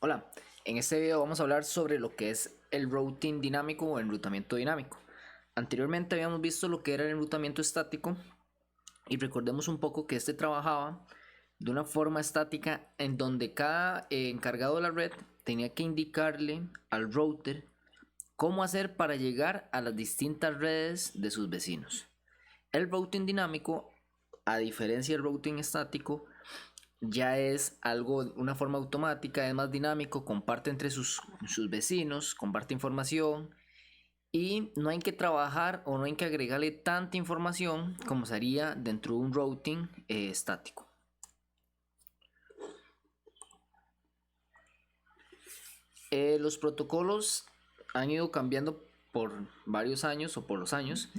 Hola, en este video vamos a hablar sobre lo que es el routing dinámico o enrutamiento dinámico. Anteriormente habíamos visto lo que era el enrutamiento estático y recordemos un poco que este trabajaba de una forma estática en donde cada encargado de la red tenía que indicarle al router cómo hacer para llegar a las distintas redes de sus vecinos. El routing dinámico, a diferencia del routing estático, ya es algo, una forma automática, es más dinámico, comparte entre sus vecinos, comparte información y no hay que trabajar o no hay que agregarle tanta información como se haría dentro de un routing estático. Los protocolos han ido cambiando por varios años o por los años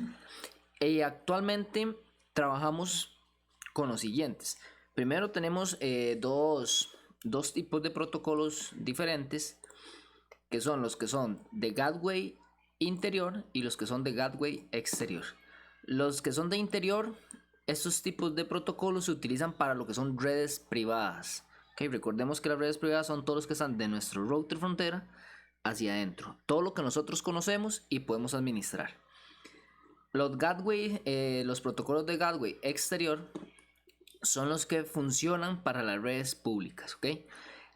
y actualmente trabajamos con los siguientes. Primero tenemos dos tipos de protocolos diferentes, que son los que son de gateway interior y los que son de gateway exterior. Los que son de interior, estos tipos de protocolos se utilizan para lo que son redes privadas. Okay, recordemos que las redes privadas son todos los que están de nuestro router frontera hacia adentro. Todo lo que nosotros conocemos y podemos administrar. Los gateway, los protocolos de gateway exterior son los que funcionan para las redes públicas, ¿ok?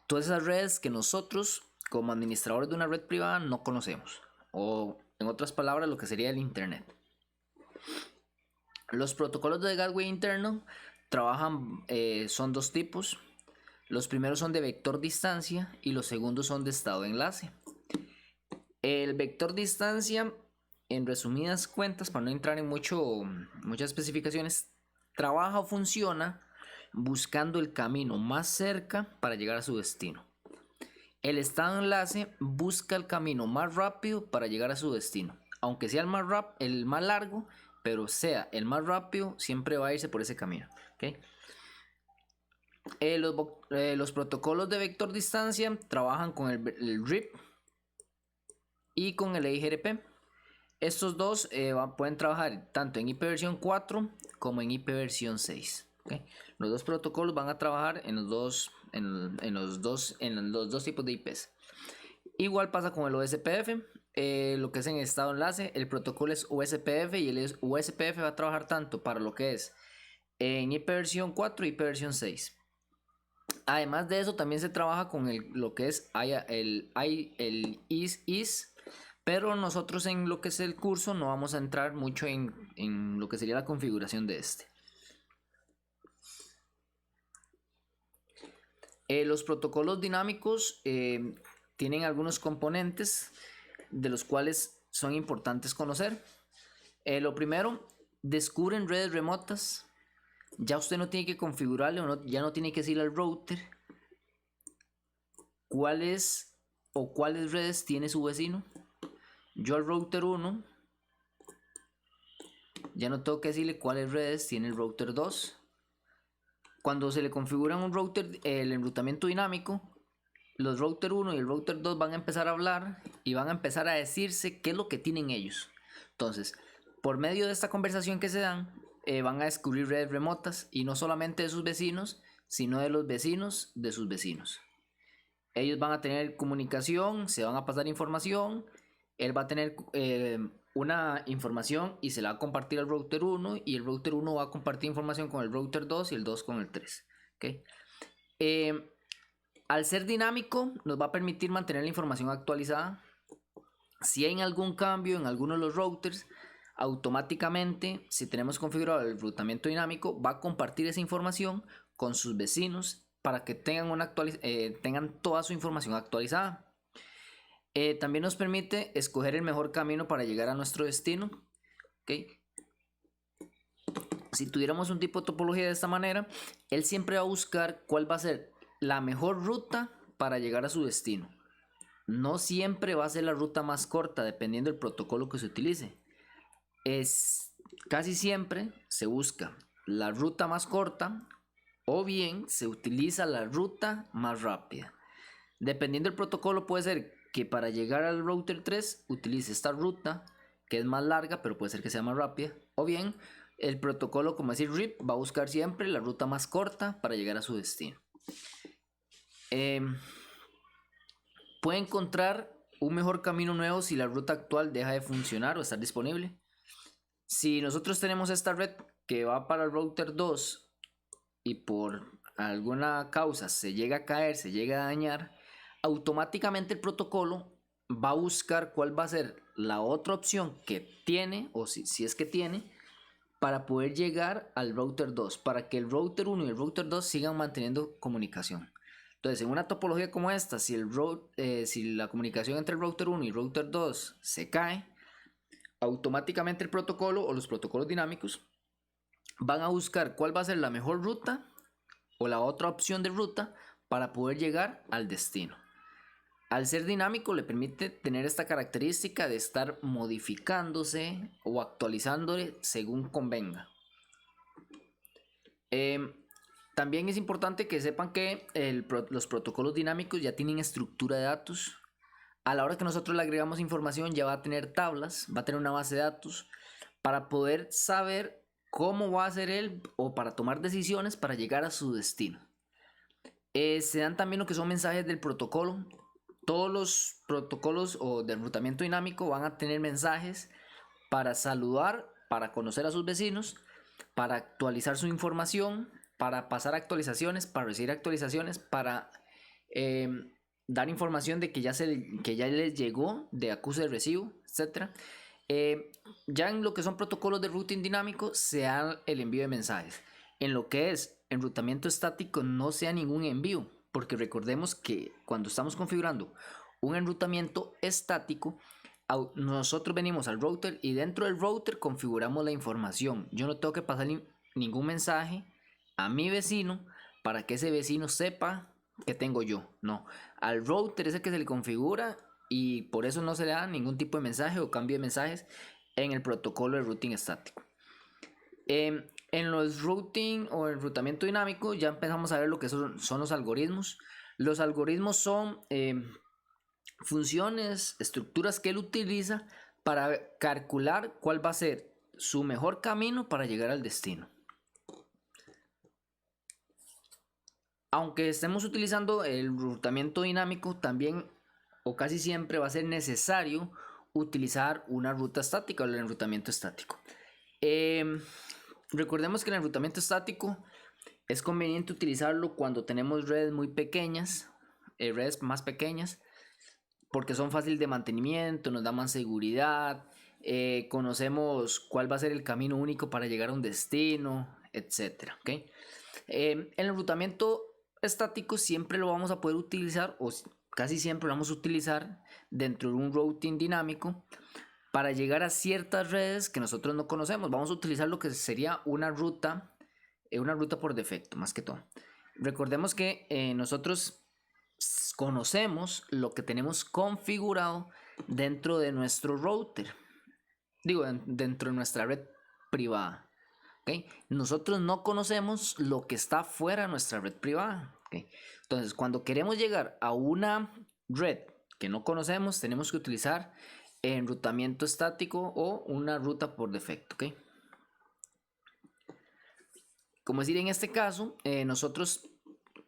Todas esas redes que nosotros como administradores de una red privada no conocemos, o en otras palabras lo que sería el internet. Los protocolos de gateway interno trabajan, son dos tipos. Los primeros son de vector distancia y los segundos son de estado de enlace. El vector distancia, en resumidas cuentas, para no entrar en muchas especificaciones, trabaja o funciona buscando el camino más cerca para llegar a su destino. El estado de enlace busca el camino más rápido para llegar a su destino. Aunque sea el más largo, pero sea el más rápido, siempre va a irse por ese camino. ¿Okay? Los protocolos de vector distancia trabajan con el RIP y con el EIGRP. Estos dos pueden trabajar tanto en IPv4 como en IPv6. ¿Okay? Los dos protocolos van a trabajar en los dos tipos de IPs. Igual pasa con el OSPF, lo que es en estado de enlace, el protocolo es USPF y el USPF va a trabajar tanto para lo que es en IPv4 y IPv6. Además de eso, también se trabaja con lo que es el IS, pero nosotros en lo que es el curso no vamos a entrar mucho en lo que sería la configuración de este. Los protocolos dinámicos tienen algunos componentes de los cuales son importantes conocer. Lo primero, descubren redes remotas. Ya usted no tiene que configurarle, ya no tiene que decirle al router cuáles redes tiene su vecino. Yo al router 1 ya no tengo que decirle cuáles redes tiene el router 2. Cuando se le configura un router el enrutamiento dinámico, los router 1 y el router 2 van a empezar a hablar y van a empezar a decirse qué es lo que tienen ellos. Entonces, por medio de esta conversación que se dan, van a descubrir redes remotas y no solamente de sus vecinos, sino de los vecinos de sus vecinos. Ellos van a tener comunicación, se van a pasar información, él va a tener una información y se la va a compartir al router 1 y el router 1 va a compartir información con el router 2 y el 2 con el 3. ¿Okay? Al ser dinámico nos va a permitir mantener la información actualizada. Si hay algún cambio en alguno de los routers, automáticamente, si tenemos configurado el enrutamiento dinámico, va a compartir esa información con sus vecinos para que tengan toda su información actualizada. También nos permite escoger el mejor camino para llegar a nuestro destino. ¿Okay? Si tuviéramos un tipo de topología de esta manera, él siempre va a buscar cuál va a ser la mejor ruta para llegar a su destino. No siempre va a ser la ruta más corta, dependiendo del protocolo que se utilice. Casi siempre se busca la ruta más corta o bien se utiliza la ruta más rápida. Dependiendo del protocolo, puede ser que para llegar al router 3 utilice esta ruta que es más larga, pero puede ser que sea más rápida, o bien el protocolo, como decir RIP, va a buscar siempre la ruta más corta para llegar a su destino. puede encontrar un mejor camino nuevo si la ruta actual deja de funcionar o estar disponible. Si nosotros tenemos esta red que va para el router 2 y por alguna causa se llega a caer, se llega a dañar, automáticamente el protocolo va a buscar cuál va a ser la otra opción que tiene, o si es que tiene, para poder llegar al router 2, para que el router 1 y el router 2 sigan manteniendo comunicación. Entonces, en una topología como esta, si la comunicación entre el router 1 y el router 2 se cae, automáticamente el protocolo o los protocolos dinámicos van a buscar cuál va a ser la mejor ruta o la otra opción de ruta para poder llegar al destino. Al ser dinámico le permite tener esta característica de estar modificándose o actualizándole según convenga. También es importante que sepan que los protocolos dinámicos ya tienen estructura de datos. A la hora que nosotros le agregamos información ya va a tener tablas, va a tener una base de datos para poder saber cómo va a ser él o para tomar decisiones para llegar a su destino. Se dan también lo que son mensajes del protocolo. Todos los protocolos o de enrutamiento dinámico van a tener mensajes para saludar, para conocer a sus vecinos, para actualizar su información, para pasar actualizaciones, para recibir actualizaciones, para dar información de que ya les llegó de acuse de recibo, etc. Ya en lo que son protocolos de routing dinámico se da el envío de mensajes. En lo que es enrutamiento estático no se da ningún envío, porque recordemos que cuando estamos configurando un enrutamiento estático, nosotros venimos al router y dentro del router configuramos la información. Yo no tengo que pasar ningún mensaje a mi vecino para que ese vecino sepa que tengo yo. No, al router es el que se le configura y por eso no se le da ningún tipo de mensaje o cambio de mensajes en el protocolo de routing estático. En los routing o enrutamiento dinámico ya empezamos a ver lo que son los algoritmos. Los algoritmos son funciones, estructuras que él utiliza para calcular cuál va a ser su mejor camino para llegar al destino. Aunque estemos utilizando el enrutamiento dinámico, también o casi siempre va a ser necesario utilizar una ruta estática o el enrutamiento estático. Recordemos que el enrutamiento estático es conveniente utilizarlo cuando tenemos redes muy pequeñas, redes más pequeñas, porque son fáciles de mantenimiento, nos da más seguridad, conocemos cuál va a ser el camino único para llegar a un destino, etc. ¿Okay? El enrutamiento estático siempre lo vamos a poder utilizar, o casi siempre lo vamos a utilizar dentro de un routing dinámico para llegar a ciertas redes que nosotros no conocemos. Vamos a utilizar lo que sería una ruta por defecto, más que todo. Recordemos que nosotros conocemos lo que tenemos configurado dentro de nuestro router, dentro de nuestra red privada. ¿Okay? Nosotros no conocemos lo que está fuera de nuestra red privada. ¿Okay? Entonces, cuando queremos llegar a una red que no conocemos, tenemos que utilizar enrutamiento estático o una ruta por defecto. ¿Okay? Como decir, en este caso, nosotros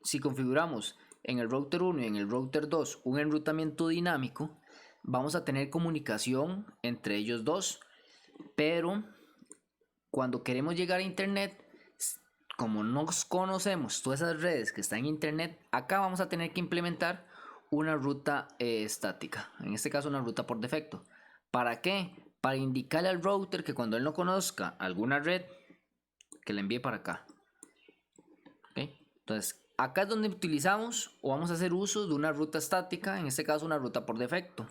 si configuramos en el router 1 y en el router 2 un enrutamiento dinámico, vamos a tener comunicación entre ellos dos, pero cuando queremos llegar a internet, como no conocemos todas esas redes que están en internet, acá vamos a tener que implementar una ruta estática, en este caso una ruta por defecto. ¿Para qué? Para indicarle al router que cuando él no conozca alguna red, que la envíe para acá. ¿Okay? Entonces acá es donde utilizamos o vamos a hacer uso de una ruta estática, en este caso una ruta por defecto.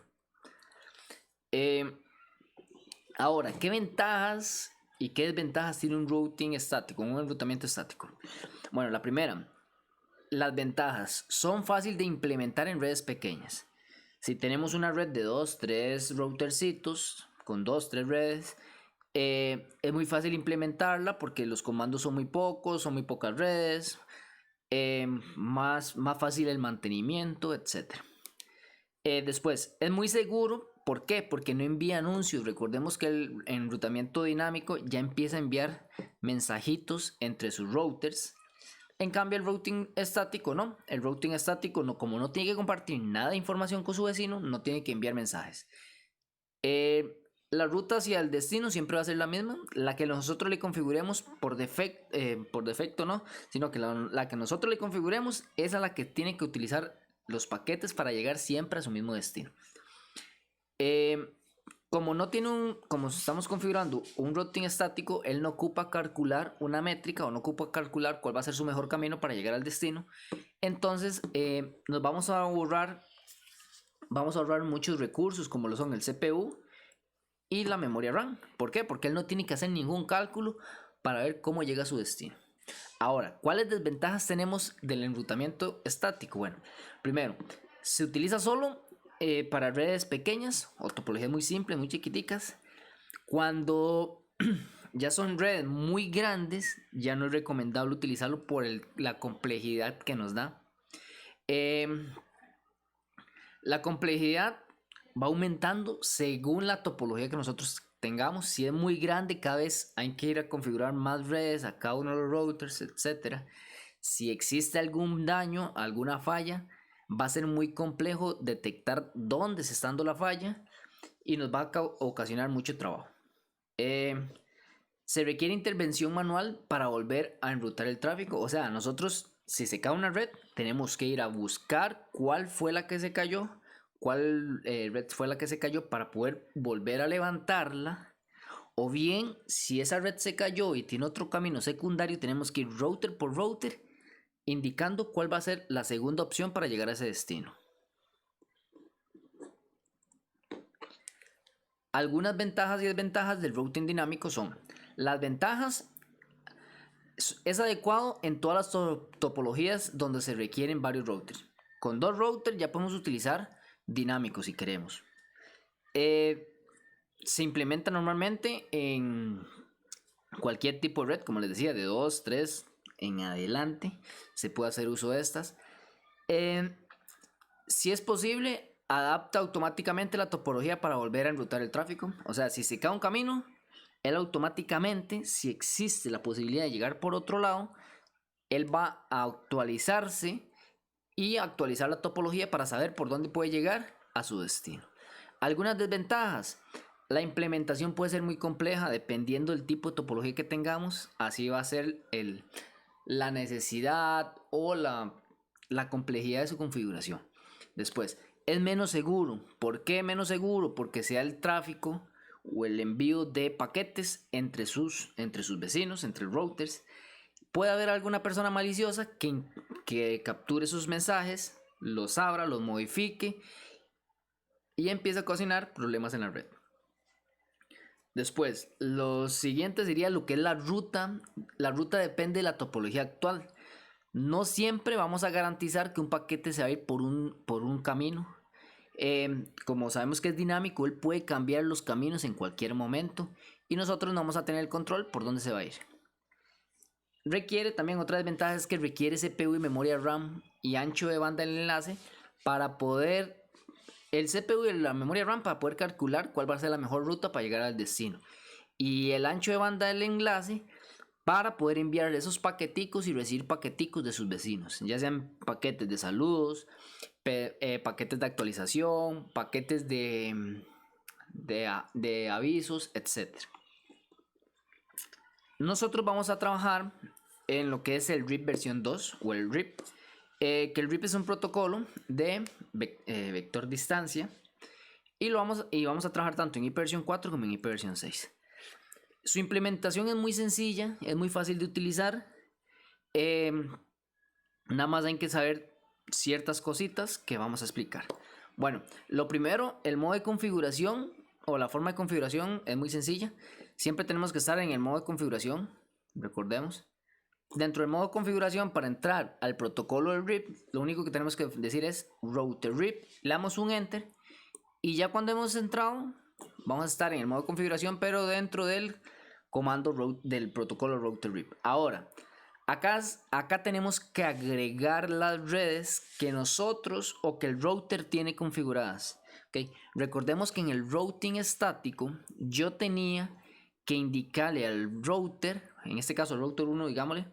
Ahora, ¿qué ventajas y qué desventajas tiene un routing estático, un enrutamiento estático? Bueno, la primera, las ventajas son fáciles de implementar en redes pequeñas. Si tenemos una red de 2, 3 routercitos con 2, 3 redes, es muy fácil implementarla porque los comandos son muy pocos, son muy pocas redes, más fácil el mantenimiento, etc. Después, es muy seguro. ¿Por qué? Porque no envía anuncios. Recordemos que el enrutamiento dinámico ya empieza a enviar mensajitos entre sus routers. En cambio, el routing estático no. El routing estático, no, como no tiene que compartir nada de información con su vecino, no tiene que enviar mensajes. La ruta hacia el destino siempre va a ser la misma, la que nosotros le configuremos por defecto no, sino que la que nosotros le configuremos es a la que tiene que utilizar los paquetes para llegar siempre a su mismo destino. Como estamos configurando un routing estático, él no ocupa calcular una métrica o no ocupa calcular cuál va a ser su mejor camino para llegar al destino. Entonces nos vamos a ahorrar muchos recursos como lo son el CPU y la memoria RAM. ¿Por qué? Porque él no tiene que hacer ningún cálculo para ver cómo llega a su destino. Ahora, ¿cuáles desventajas tenemos del enrutamiento estático? Bueno, primero, se utiliza solo para redes pequeñas o topologías muy simples, muy chiquiticas. Cuando ya son redes muy grandes, ya no es recomendable utilizarlo por la complejidad que nos da. La complejidad va aumentando según la topología que nosotros tengamos. Si es muy grande, cada vez hay que ir a configurar más redes a cada uno de los routers, etc. Si existe algún daño, alguna falla, va a ser muy complejo detectar dónde se está dando la falla y nos va a ocasionar mucho trabajo. Se requiere intervención manual para volver a enrutar el tráfico. O sea, nosotros, si se cae una red, tenemos que ir a buscar cuál fue la que se cayó, cuál red fue la que se cayó para poder volver a levantarla. O bien, si esa red se cayó y tiene otro camino secundario, tenemos que ir router por router indicando cuál va a ser la segunda opción para llegar a ese destino. Algunas ventajas y desventajas del routing dinámico son: las ventajas, es adecuado en todas las topologías donde se requieren varios routers. Con 2 routers ya podemos utilizar dinámico si queremos. Se implementa normalmente en cualquier tipo de red, como les decía, de 2, 3 en adelante se puede hacer uso de estas. Si es posible, adapta automáticamente la topología para volver a enrutar el tráfico. O sea, si se cae un camino, él automáticamente, si existe la posibilidad de llegar por otro lado, él va a actualizarse y actualizar la topología para saber por dónde puede llegar a su destino. Algunas desventajas: la implementación puede ser muy compleja dependiendo del tipo de topología que tengamos. Así va a ser la necesidad o la complejidad de su configuración. Después, es menos seguro. ¿Por qué menos seguro? Porque sea el tráfico o el envío de paquetes entre sus vecinos, entre routers. Puede haber alguna persona maliciosa que capture sus mensajes, los abra, los modifique y empiece a ocasionar problemas en la red. Después, lo siguiente sería lo que es la ruta. La ruta depende de la topología actual. No siempre vamos a garantizar que un paquete se va a ir por un camino. Como sabemos que es dinámico, él puede cambiar los caminos en cualquier momento y nosotros no vamos a tener el control por dónde se va a ir. Requiere también, otra desventaja es que requiere CPU y memoria RAM y ancho de banda del enlace para poder... El CPU y la memoria RAM para poder calcular cuál va a ser la mejor ruta para llegar al destino. Y el ancho de banda del enlace para poder enviar esos paqueticos y recibir paqueticos de sus vecinos. Ya sean paquetes de saludos, paquetes de actualización, paquetes de avisos, etc. Nosotros vamos a trabajar en lo que es el RIP versión 2 o el RIP. Que el RIP es un protocolo de vector distancia y vamos a trabajar tanto en IP versión 4 como en IP versión 6. Su implementación es muy sencilla, es muy fácil de utilizar. Nada más hay que saber ciertas cositas que vamos a explicar. Bueno, lo primero, el modo de configuración o la forma de configuración es muy sencilla. Siempre tenemos que estar en el modo de configuración, recordemos. Dentro del modo de configuración, para entrar al protocolo del RIP, lo único que tenemos que decir es router RIP, le damos un enter y ya cuando hemos entrado vamos a estar en el modo de configuración pero dentro del comando del protocolo router RIP. Ahora, acá tenemos que agregar las redes que nosotros o que el router tiene configuradas. ¿Okay? Recordemos que en el routing estático yo tenía que indicarle al router, en este caso el router 1, digámosle,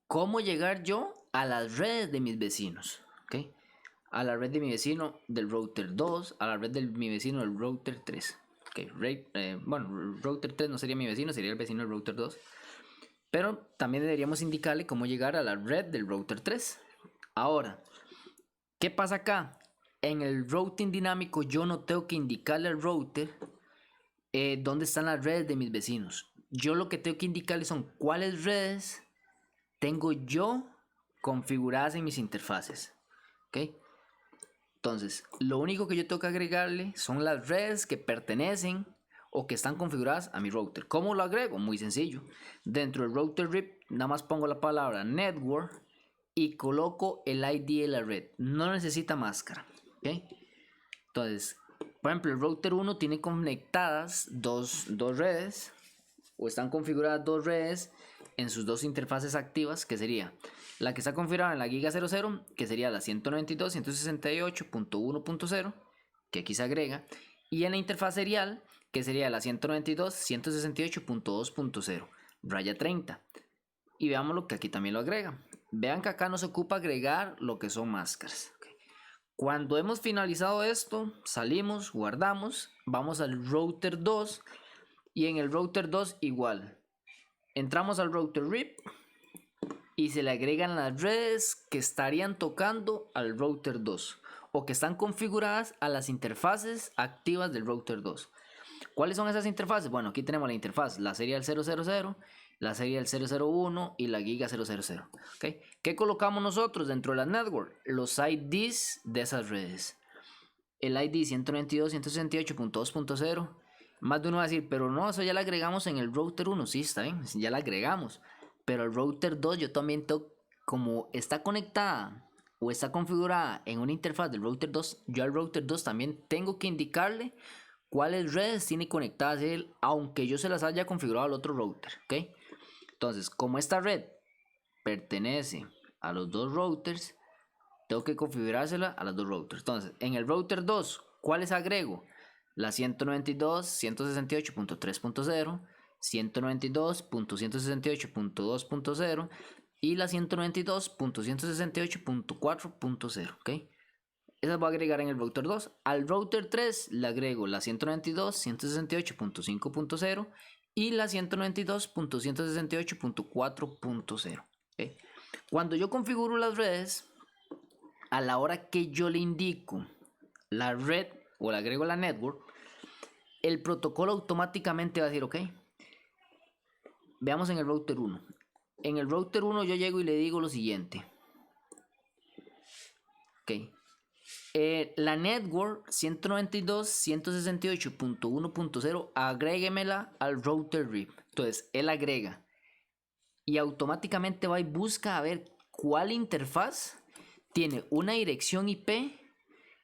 cómo llegar yo a las redes de mis vecinos, ¿ok? A la red de mi vecino del router 2, a la red de mi vecino del router 3. Okay, bueno, el router 3 no sería mi vecino, sería el vecino del router 2. Pero también deberíamos indicarle cómo llegar a la red del router 3. Ahora, ¿qué pasa acá? En el routing dinámico yo no tengo que indicarle al router dónde están las redes de mis vecinos. Yo lo que tengo que indicarle son cuáles redes tengo yo configuradas en mis interfaces. ¿Ok? Entonces, lo único que yo tengo que agregarle son las redes que pertenecen o que están configuradas a mi router. ¿Cómo lo agrego? Muy sencillo. Dentro del router RIP, nada más pongo la palabra network y coloco el ID de la red. No necesita máscara. ¿Ok? Entonces, por ejemplo, el router 1 tiene conectadas dos redes o están configuradas dos redes en sus dos interfaces activas, que sería la que está configurada en la Giga 00, que sería la 192.168.1.0, que aquí se agrega, y en la interfaz serial, que sería la 192.168.2.0, raya 30. Y veamos lo que aquí también lo agrega. Vean que acá nos ocupa agregar lo que son máscaras. Cuando hemos finalizado esto, salimos, guardamos, vamos al router 2 y en el router 2 igual. Entramos al router RIP y se le agregan las redes que estarían tocando al router 2 o que están configuradas a las interfaces activas del router 2. ¿Cuáles son esas interfaces? Bueno, aquí tenemos la interfaz, la serial 000, la serial 001 y la giga 000. ¿Okay? ¿Qué colocamos nosotros dentro de la network? Los IDs de esas redes. El ID 192.168.2.0. Más de uno va a decir, pero no, eso ya lo agregamos en el router 1. Sí, está bien, ya la agregamos. Pero el router 2 yo también tengo, como está conectada o está configurada en una interfaz del router 2, yo al router 2 también tengo que indicarle cuáles redes tiene conectadas él, aunque yo se las haya configurado al otro router, ¿ok? Entonces, como esta red pertenece a los dos routers, tengo que configurársela a los dos routers. Entonces, en el router 2, ¿cuáles agrego? La 192.168.3.0, 192.168.2.0 y la 192.168.4.0, ¿ok? Esas voy a agregar en el router 2. Al router 3 le agrego la 192.168.5.0 y la 192.168.4.0. ¿Okay? Cuando yo configuro las redes, a la hora que yo le indico la red o le agrego la network, el protocolo automáticamente va a decir, ok, veamos en el router 1. En el router 1 yo llego y le digo lo siguiente. Ok. La network 192.168.1.0 agréguemela al router RIP. Entonces él agrega y automáticamente va y busca a ver cuál interfaz tiene una dirección IP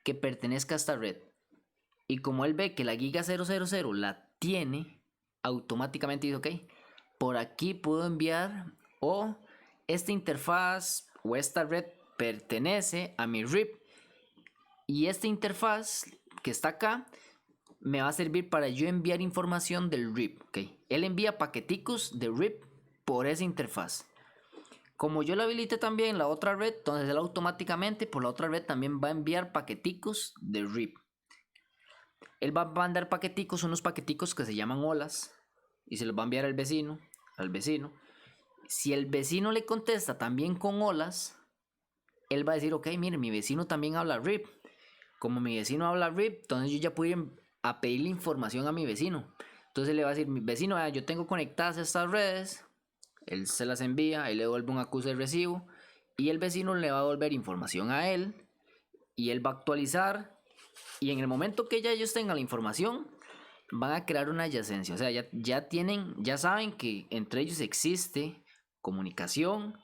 que pertenezca a esta red. Y como él ve que la Giga 000 la tiene, automáticamente dice, ok, por aquí puedo enviar o esta interfaz o esta red pertenece a mi RIP. Y esta interfaz que está acá me va a servir para yo enviar información del RIP. ¿Okay? Él envía paqueticos de RIP por esa interfaz. Como yo lo habilité también en la otra red, entonces él automáticamente por la otra red también va a enviar paqueticos de RIP. Él va a mandar paqueticos, unos paqueticos que se llaman olas, y se los va a enviar al vecino. Si el vecino le contesta también con olas, él va a decir, ok, mire, mi vecino también habla RIP. Como mi vecino habla RIP, entonces yo ya puedo ir a pedirle información a mi vecino. Entonces le va a decir, mi vecino, yo tengo conectadas estas redes. Él se las envía, él le devuelve un acuse de recibo. Y el vecino le va a devolver información a él. Y él va a actualizar. Y en el momento que ya ellos tengan la información, van a crear una adyacencia. O sea, ya saben que entre ellos existe comunicación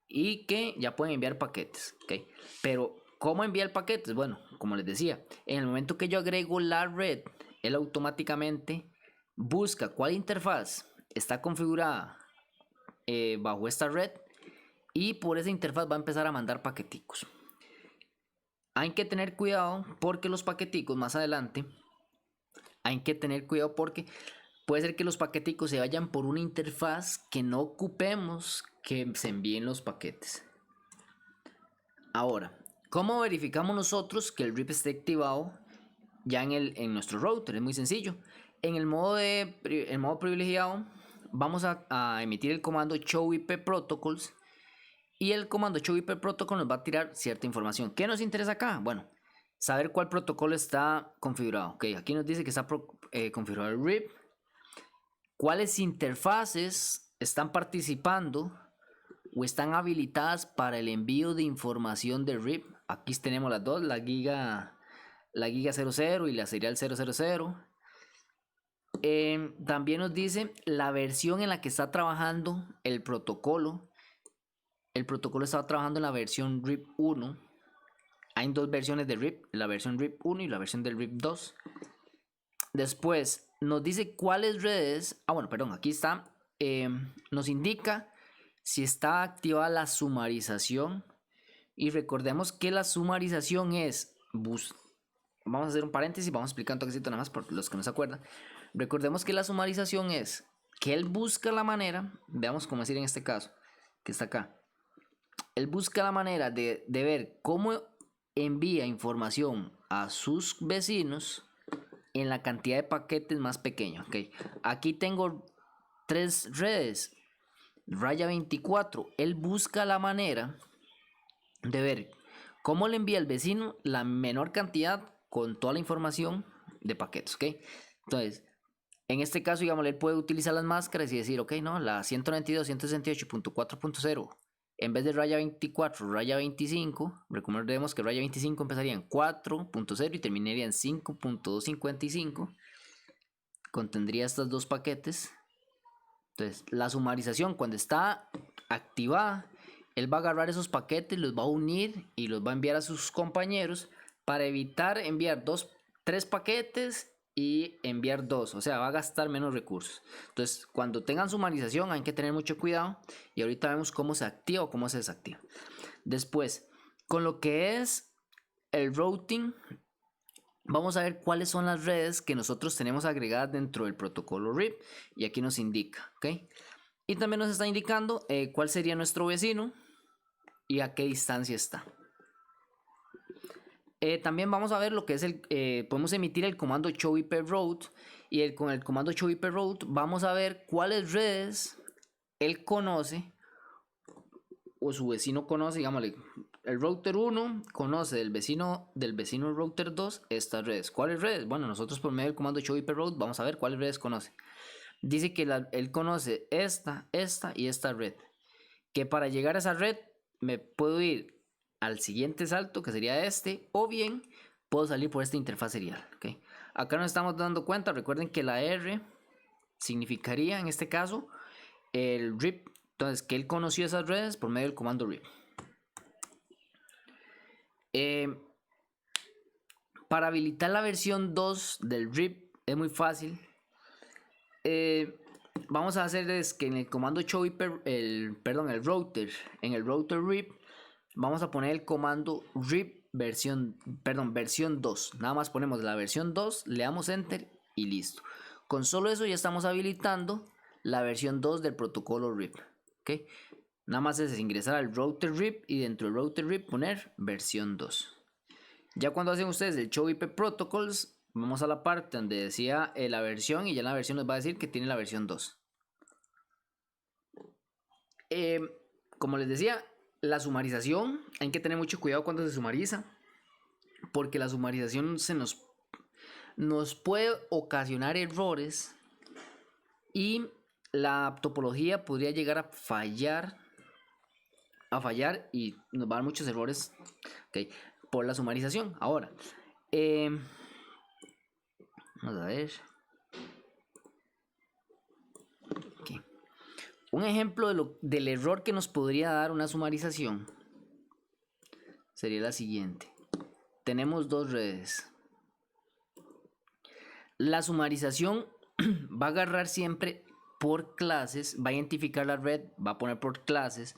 y que ya pueden enviar paquetes. ¿Okay? Pero ¿cómo enviar paquetes? Bueno, como les decía, en el momento que yo agrego la red, él automáticamente busca cuál interfaz está configurada bajo esta red y por esa interfaz va a empezar a mandar paqueticos. Hay que tener cuidado porque los paqueticos más adelante, hay que tener cuidado porque puede ser que los paqueticos se vayan por una interfaz que no ocupemos que se envíen los paquetes. Ahora, ¿cómo verificamos nosotros que el RIP esté activado ya en nuestro router? Es muy sencillo. En el modo privilegiado vamos a emitir el comando show IP protocols, y el comando show IP protocol nos va a tirar cierta información. ¿Qué nos interesa acá? Bueno, saber cuál protocolo está configurado. Ok, aquí nos dice que está configurado el RIP, cuáles interfaces están participando o están habilitadas para el envío de información de RIP. Aquí tenemos las dos, la giga 00 y la serial 000. También nos dice la versión en la que está trabajando el protocolo. El protocolo está trabajando en la versión RIP 1. Hay dos versiones de RIP, la versión RIP 1 y la versión del RIP 2. Después nos dice cuáles redes. Aquí está. Nos indica si está activada la sumarización. Y recordemos que la sumarización es. Vamos a hacer un paréntesis, vamos a explicar un toquecito nada más por los que no se acuerdan. Recordemos que la sumarización es que él busca la manera. Veamos cómo decir en este caso, que está acá. Él busca la manera de ver cómo envía información a sus vecinos en la cantidad de paquetes más pequeño. Okay. Aquí tengo 3 redes, raya 24. Él busca la manera de ver cómo le envía al vecino la menor cantidad con toda la información de paquetes. Okay. Entonces, en este caso, digamos, él puede utilizar las máscaras y decir, ok, no, la 192.168.4.0 en vez de raya 24, raya 25, recordemos que raya 25 empezaría en 4.0 y terminaría en 5.255. Contendría estos dos paquetes. Entonces, la sumarización, cuando está activada, él va a agarrar esos paquetes, los va a unir y los va a enviar a sus compañeros para evitar enviar 3 paquetes y enviar 2, o sea, va a gastar menos recursos. Entonces, cuando tengan sumarización hay que tener mucho cuidado, y ahorita vemos cómo se activa o cómo se desactiva. Después, con lo que es el routing, vamos a ver cuáles son las redes que nosotros tenemos agregadas dentro del protocolo RIP, y aquí nos indica, ¿ok? Y también nos está indicando cuál sería nuestro vecino y a qué distancia está. También vamos a ver lo que es podemos emitir el comando show IP route, y con el comando show IP route vamos a ver cuáles redes él conoce o su vecino conoce. Digámosle, el router 1 conoce del vecino router 2 estas redes. ¿Cuáles redes? Bueno, nosotros por medio del comando show IP route vamos a ver cuáles redes conoce. Dice que él conoce esta y esta red, que para llegar a esa red me puedo ir al siguiente salto, que sería este, o bien puedo salir por esta interfaz serial. ¿Okay? Acá nos estamos dando cuenta, recuerden que la R significaría en este caso el RIP, entonces que él conoció esas redes por medio del comando RIP. Para habilitar la versión 2 del RIP es muy fácil. Vamos a hacer es que en el comando show IP, en el router RIP, vamos a poner el comando RIP versión 2. Nada más ponemos la versión 2, le damos enter y listo. Con solo eso ya estamos habilitando la versión 2 del protocolo RIP. ¿Okay? Nada más es ingresar al router RIP y dentro del router RIP poner versión 2. Ya cuando hacen ustedes el show IP protocols, vamos a la parte donde decía la versión, y ya en la versión nos va a decir que tiene la versión 2. Como les decía, la sumarización, hay que tener mucho cuidado cuando se sumariza, porque la sumarización nos puede ocasionar errores y la topología podría llegar a fallar y nos va a dar muchos errores, ¿okay? Por la sumarización. Ahora, vamos a ver. Okay. Un ejemplo del error que nos podría dar una sumarización sería la siguiente. Tenemos 2 redes. La sumarización va a agarrar siempre por clases, va a identificar la red, va a poner por clases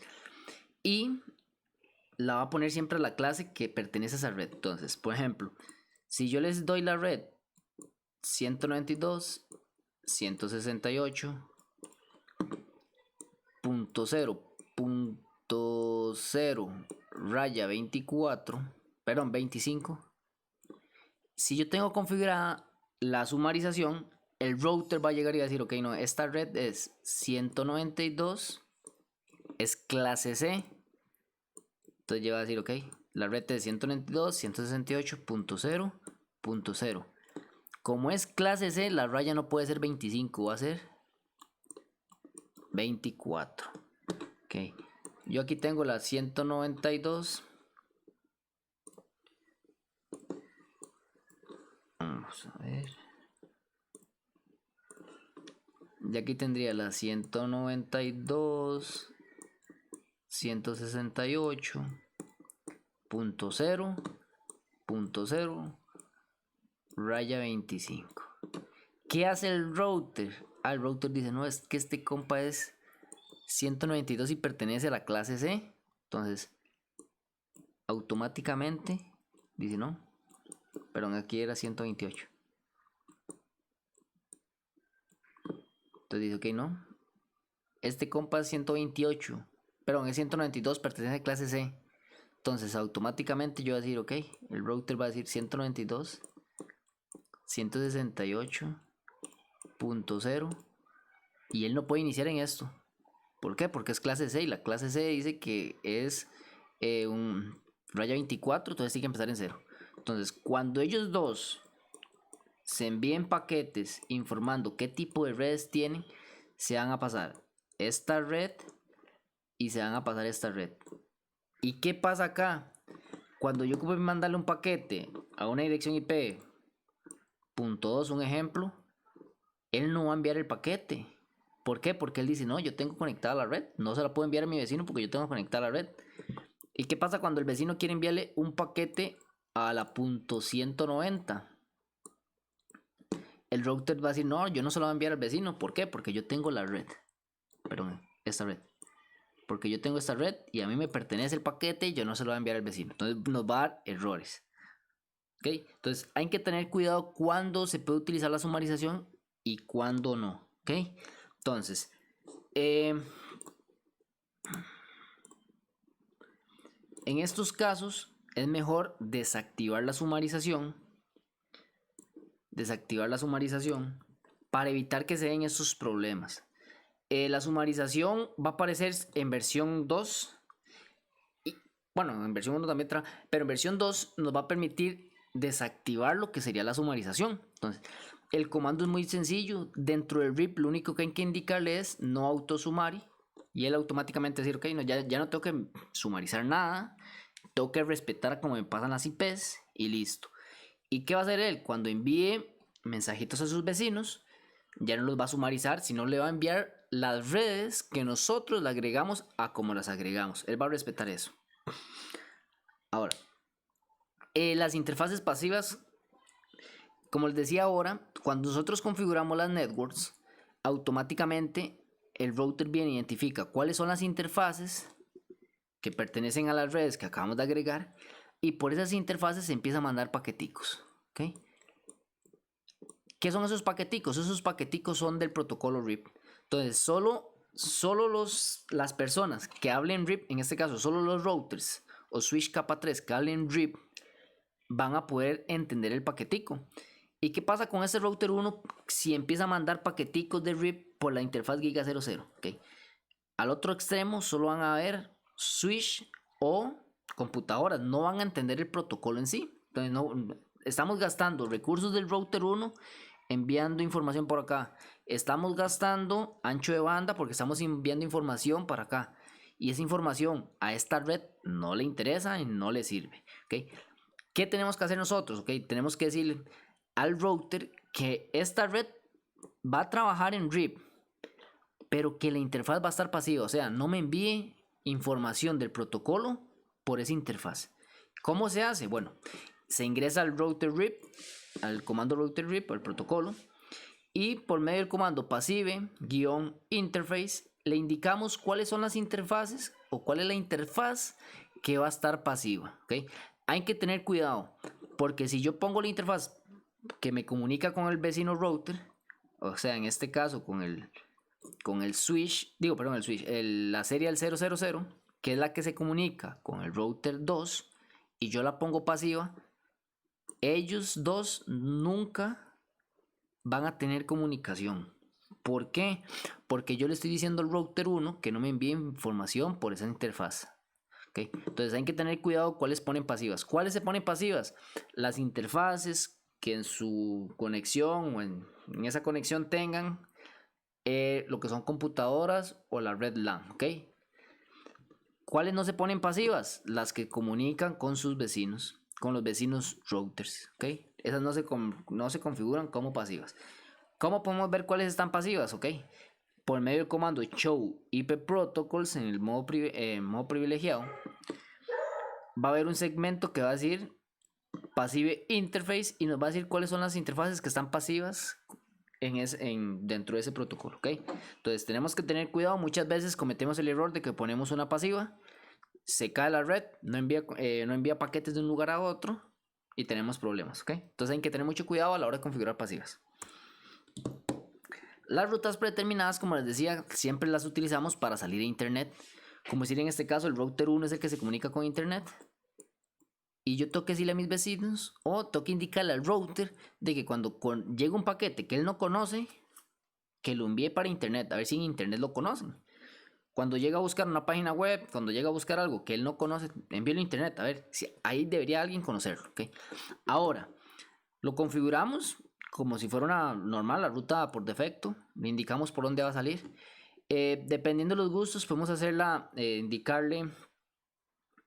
y la va a poner siempre a la clase que pertenece a esa red. Entonces, por ejemplo, si yo les doy la red 192 168.0.0 raya 24, perdón, 25. Si yo tengo configurada la sumarización, el router va a llegar y va a decir, ok, no, esta red es 192, es clase C. Entonces llega a decir, ok, la red es 192.168.0.0. Como es clase C, la raya no puede ser 25, va a ser 24. Ok, yo aquí tengo la 192. Vamos a ver. Y aquí tendría la 192, 168.0.0 raya 25. ¿Qué hace el router? El router dice, no, es que este compa es 192 y pertenece a la clase C. Entonces, automáticamente dice, no, perdón, aquí era 128. Entonces dice, ok, no, este compa es 128, perdón, es 192, pertenece a clase C. Entonces automáticamente yo voy a decir, ok, el router va a decir 192, 168.0 y él no puede iniciar en esto. ¿Por qué? Porque es clase C y la clase C dice que es un raya 24, entonces tiene que empezar en 0. Entonces, cuando ellos dos se envíen paquetes informando qué tipo de redes tienen, se van a pasar esta red y se van a pasar esta red. ¿Y qué pasa acá? Cuando yo ocupe mandarle un paquete a una dirección IP .2, un ejemplo, él no va a enviar el paquete. ¿Por qué? Porque él dice, no, yo tengo conectada la red, no se la puedo enviar a mi vecino porque yo tengo conectada la red. ¿Y qué pasa cuando el vecino quiere enviarle un paquete a la .190? El router va a decir, no, yo no se lo voy a enviar al vecino. ¿Por qué? Porque yo tengo la red. Perdón, esta red. Porque yo tengo esta red y a mí me pertenece el paquete y yo no se lo voy a enviar al vecino. Entonces nos va a dar errores. ¿Ok? Entonces hay que tener cuidado cuando se puede utilizar la sumarización y cuando no. ¿Ok? Entonces, en estos casos es mejor desactivar la sumarización. Para evitar que se den esos problemas. La sumarización va a aparecer en versión 2. Y, bueno, en versión 1 también pero en versión 2 nos va a permitir desactivar lo que sería la sumarización. Entonces, el comando es muy sencillo. Dentro del RIP lo único que hay que indicarle es no autosumari. Y él automáticamente decir, ok, no, ya no tengo que sumarizar nada. Tengo que respetar como me pasan las IPs y listo. ¿Y qué va a hacer él? Cuando envíe mensajitos a sus vecinos, ya no los va a sumarizar, sino le va a enviar las redes que nosotros le agregamos a como las agregamos. Él va a respetar eso. Ahora, las interfaces pasivas, como les decía ahora, cuando nosotros configuramos las networks, automáticamente el router viene e identifica cuáles son las interfaces que pertenecen a las redes que acabamos de agregar y por esas interfaces se empieza a mandar paqueticos. ¿Okay? ¿Qué son esos paqueticos? Esos paqueticos son del protocolo RIP. Entonces, solo las personas que hablen RIP, en este caso solo los routers o switch capa 3 que hablen RIP, van a poder entender el paquetico. ¿Y qué pasa con ese router 1 si empieza a mandar paqueticos de RIP por la interfaz Giga 00? ¿Okay? Al otro extremo solo van a ver switch o computadoras, no van a entender el protocolo en sí. Entonces, no, estamos gastando recursos del router 1 enviando información por acá. Estamos gastando ancho de banda porque estamos enviando información para acá. Y esa información a esta red no le interesa y no le sirve. ¿Okay? ¿Qué tenemos que hacer nosotros? ¿Okay? Tenemos que decirle al router que esta red va a trabajar en RIP, pero que la interfaz va a estar pasiva. O sea, no me envíe información del protocolo por esa interfaz. ¿Cómo se hace? Bueno, se ingresa al router RIP, al comando router RIP, al protocolo, y por medio del comando passive-interface le indicamos cuáles son las interfaces o cuál es la interfaz que va a estar pasiva. ¿Okay? Hay que tener cuidado porque si yo pongo la interfaz que me comunica con el vecino router, O sea, en este caso con el switch, digo, perdón, el switch, la serie del 000, que es la que se comunica con el router 2, y yo la pongo pasiva, ellos dos nunca van a tener comunicación. ¿Por qué? Porque yo le estoy diciendo al router 1 que no me envíe información por esa interfaz. ¿Okay? Entonces hay que tener cuidado cuáles ponen pasivas. ¿Cuáles se ponen pasivas? Las interfaces que en su conexión o en esa conexión tengan lo que son computadoras o la red LAN. ¿Okay? ¿Cuáles no se ponen pasivas? Las que comunican con sus vecinos, con los vecinos routers. ¿Okay? Esas no se configuran como pasivas. ¿Cómo podemos ver cuáles están pasivas? ¿Ok? Por medio del comando show IP protocols en el modo privilegiado, va a haber un segmento que va a decir passive interface y nos va a decir cuáles son las interfaces que están pasivas dentro de ese protocolo. ¿Ok? Entonces tenemos que tener cuidado. Muchas veces cometemos el error de que ponemos una pasiva, se cae la red, no envía paquetes de un lugar a otro y tenemos problemas. ¿Ok? Entonces hay que tener mucho cuidado a la hora de configurar pasivas. Las rutas predeterminadas, como les decía, siempre las utilizamos para salir a internet. Como decir, en este caso, el router 1 es el que se comunica con internet. Y yo tengo que decirle a mis vecinos o tengo que indicarle al router de que cuando llega un paquete que él no conoce, que lo envíe para internet, a ver si en internet lo conocen. Cuando llega a buscar una página web, cuando llega a buscar algo que él no conoce, envíelo a internet, a ver si ahí debería alguien conocerlo. ¿Okay? Ahora, lo configuramos como si fuera una normal, la ruta por defecto. Le indicamos por dónde va a salir. Dependiendo de los gustos, podemos hacerla, indicarle,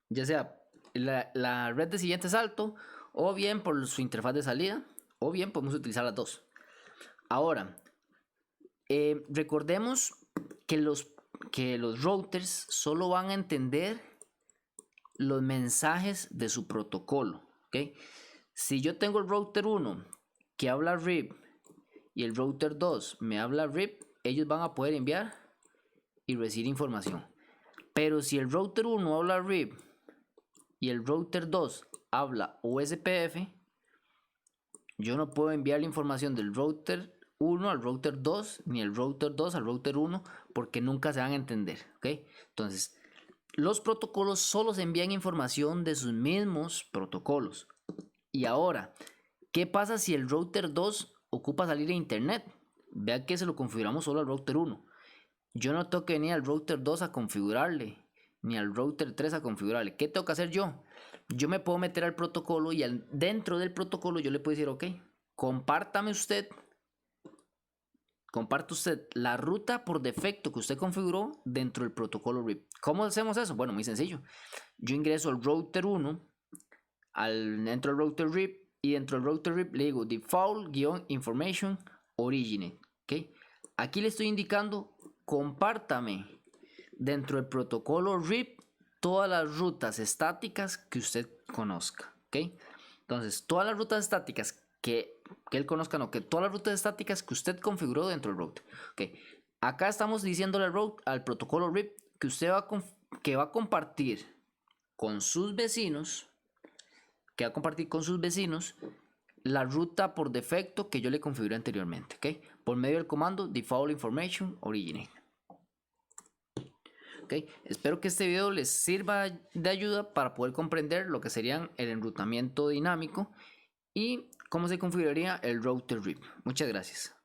ya sea la red de siguiente salto, o bien por su interfaz de salida, o bien podemos utilizar las dos. Ahora, recordemos que los routers solo van a entender los mensajes de su protocolo. ¿Okay? Si yo tengo el router 1 que habla RIP y el router 2 me habla RIP, ellos van a poder enviar y recibir información. Pero si el router 1 habla RIP y el router 2 habla OSPF, yo no puedo enviar la información del router 1 al router 2 ni el router 2 al router 1 porque nunca se van a entender. ¿Okay? Entonces, los protocolos solo se envían información de sus mismos protocolos. Y ahora, ¿qué pasa si el router 2 ocupa salir a internet? Vea que se lo configuramos solo al router 1. Yo no tengo que venir al router 2 a configurarle, ni al router 3 a configurarle. ¿Qué tengo que hacer yo? Yo me puedo meter al protocolo y dentro del protocolo yo le puedo decir, ok, comparte usted la ruta por defecto que usted configuró dentro del protocolo RIP. ¿Cómo hacemos eso? Bueno, muy sencillo. Yo ingreso al router 1, dentro del router RIP, y dentro del router RIP le digo default-information origin. ¿Okay? Aquí le estoy indicando, compártame dentro del protocolo RIP todas las rutas estáticas que usted conozca. ¿Okay? Entonces, todas las rutas estáticas que él conozca, no, que todas las rutas estáticas que usted configuró dentro del router. ¿Okay? Acá estamos diciéndole al protocolo RIP que usted va a compartir con sus vecinos, la ruta por defecto que yo le configuré anteriormente, ¿okay? Por medio del comando default information origin. ¿Okay? Espero que este video les sirva de ayuda para poder comprender lo que serían el enrutamiento dinámico y cómo se configuraría el router RIP. Muchas gracias.